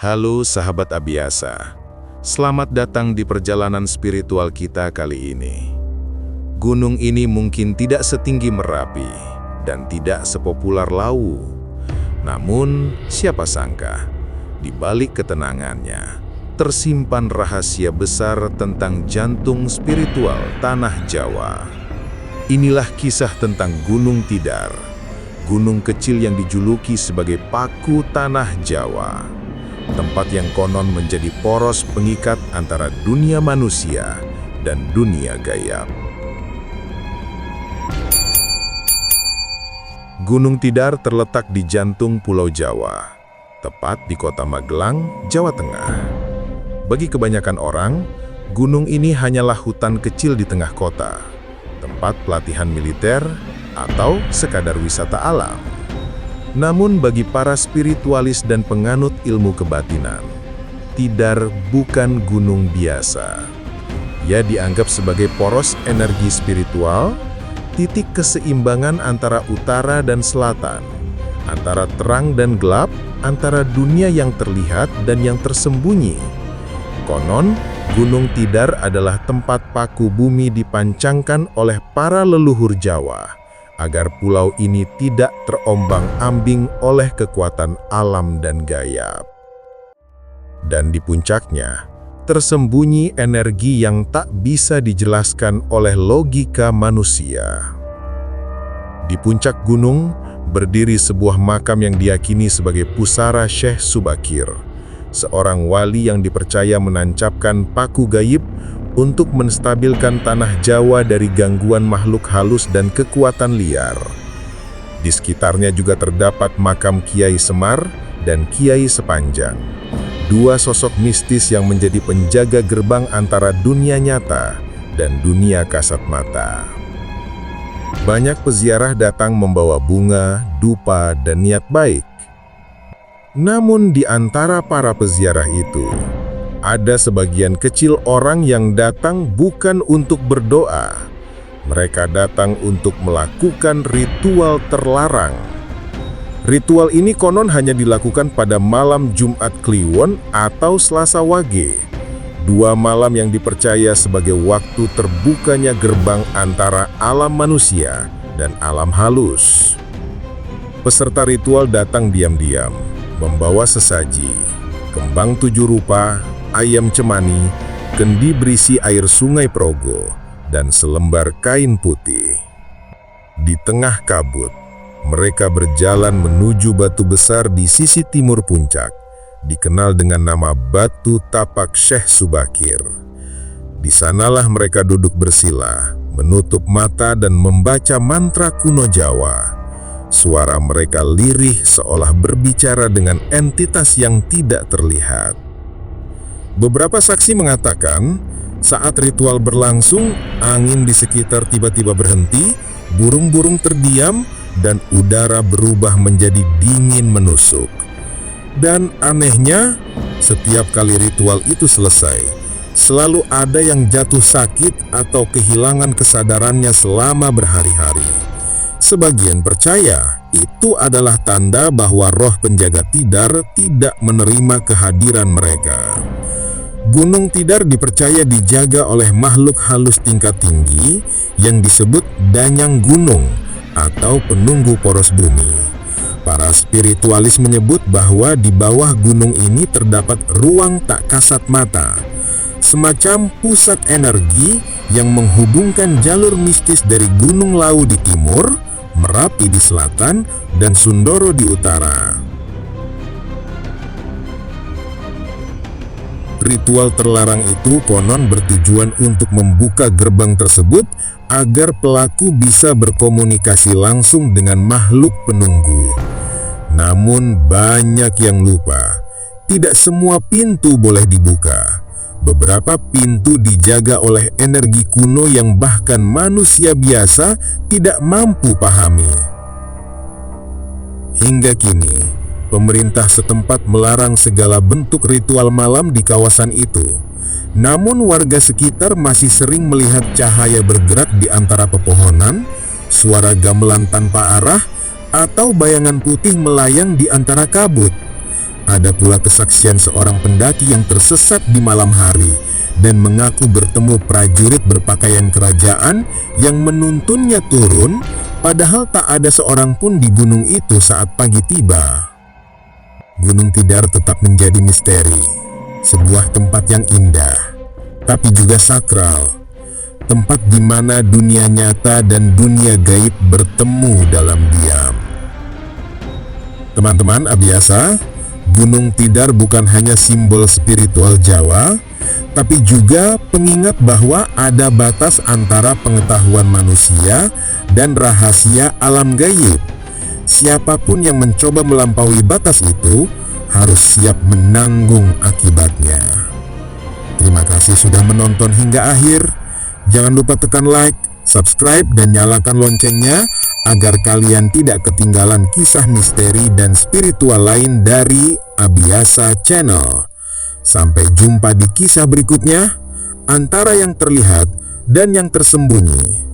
Halo sahabat Abiasa, selamat datang di perjalanan spiritual kita kali ini. Gunung ini mungkin tidak setinggi Merapi dan tidak sepopuler Lawu. Namun, siapa sangka, di balik ketenangannya, tersimpan rahasia besar tentang jantung spiritual tanah Jawa. Inilah kisah tentang Gunung Tidar, gunung kecil yang dijuluki sebagai paku tanah Jawa. Tempat yang konon menjadi poros pengikat antara dunia manusia dan dunia gaib. Gunung Tidar terletak di jantung Pulau Jawa, tepat di kota Magelang, Jawa Tengah. Bagi kebanyakan orang, gunung ini hanyalah hutan kecil di tengah kota, tempat pelatihan militer, atau sekadar wisata alam. Namun bagi para spiritualis dan penganut ilmu kebatinan, Tidar bukan gunung biasa. Ia dianggap sebagai poros energi spiritual, titik keseimbangan antara utara dan selatan, antara terang dan gelap, antara dunia yang terlihat dan yang tersembunyi. Konon, Gunung Tidar adalah tempat paku bumi dipancangkan oleh para leluhur Jawa, agar pulau ini tidak terombang-ambing oleh kekuatan alam dan gaib. Dan di puncaknya, tersembunyi energi yang tak bisa dijelaskan oleh logika manusia. Di puncak gunung, berdiri sebuah makam yang diyakini sebagai pusara Syekh Subakir, seorang wali yang dipercaya menancapkan paku gaib untuk menstabilkan tanah Jawa dari gangguan makhluk halus dan kekuatan liar. Di sekitarnya juga terdapat makam Kiai Semar dan Kiai Sepanjang, dua sosok mistis yang menjadi penjaga gerbang antara dunia nyata dan dunia kasat mata. Banyak peziarah datang membawa bunga, dupa, dan niat baik. Namun di antara para peziarah itu, ada sebagian kecil orang yang datang bukan untuk berdoa. Mereka datang untuk melakukan ritual terlarang. Ritual ini konon hanya dilakukan pada malam Jumat Kliwon atau Selasa Wage, dua malam yang dipercaya sebagai waktu terbukanya gerbang antara alam manusia dan alam halus. Peserta ritual datang diam-diam, membawa sesaji, kembang 7 rupa, ayam cemani, kendi berisi air sungai Progo, dan selembar kain putih. Di tengah kabut, mereka berjalan menuju batu besar di sisi timur puncak, dikenal dengan nama Batu Tapak Syekh Subakir. Di sanalah mereka duduk bersila, menutup mata dan membaca mantra kuno Jawa. Suara mereka lirih seolah berbicara dengan entitas yang tidak terlihat. Beberapa saksi mengatakan, saat ritual berlangsung, angin di sekitar tiba-tiba berhenti, burung-burung terdiam, dan udara berubah menjadi dingin menusuk. Dan anehnya, setiap kali ritual itu selesai, selalu ada yang jatuh sakit atau kehilangan kesadarannya selama berhari-hari. Sebagian percaya, itu adalah tanda bahwa roh penjaga Tidar tidak menerima kehadiran mereka. Gunung Tidar dipercaya dijaga oleh makhluk halus tingkat tinggi yang disebut Danyang Gunung atau penunggu poros bumi. Para spiritualis menyebut bahwa di bawah gunung ini terdapat ruang tak kasat mata, semacam pusat energi yang menghubungkan jalur mistis dari Gunung Lawu di timur, Merapi di selatan, dan Sundoro di utara. Ritual terlarang itu konon bertujuan untuk membuka gerbang tersebut agar pelaku bisa berkomunikasi langsung dengan makhluk penunggu. Namun banyak yang lupa, tidak semua pintu boleh dibuka. Beberapa pintu dijaga oleh energi kuno yang bahkan manusia biasa tidak mampu pahami. Hingga kini, pemerintah setempat melarang segala bentuk ritual malam di kawasan itu. Namun warga sekitar masih sering melihat cahaya bergerak di antara pepohonan, suara gamelan tanpa arah, atau bayangan putih melayang di antara kabut. Ada pula kesaksian seorang pendaki yang tersesat di malam hari dan mengaku bertemu prajurit berpakaian kerajaan yang menuntunnya turun, padahal tak ada seorang pun di gunung itu saat pagi tiba. Gunung Tidar tetap menjadi misteri, sebuah tempat yang indah, tapi juga sakral. Tempat di mana dunia nyata dan dunia gaib bertemu dalam diam. Teman-teman Abiasa, Gunung Tidar bukan hanya simbol spiritual Jawa, tapi juga pengingat bahwa ada batas antara pengetahuan manusia dan rahasia alam gaib. Siapapun yang mencoba melampaui batas itu harus siap menanggung akibatnya. Terima kasih sudah menonton hingga akhir. Jangan lupa tekan like, subscribe, dan nyalakan loncengnya agar kalian tidak ketinggalan kisah misteri dan spiritual lain dari Abiasa Channel. Sampai jumpa di kisah berikutnya, antara yang terlihat dan yang tersembunyi.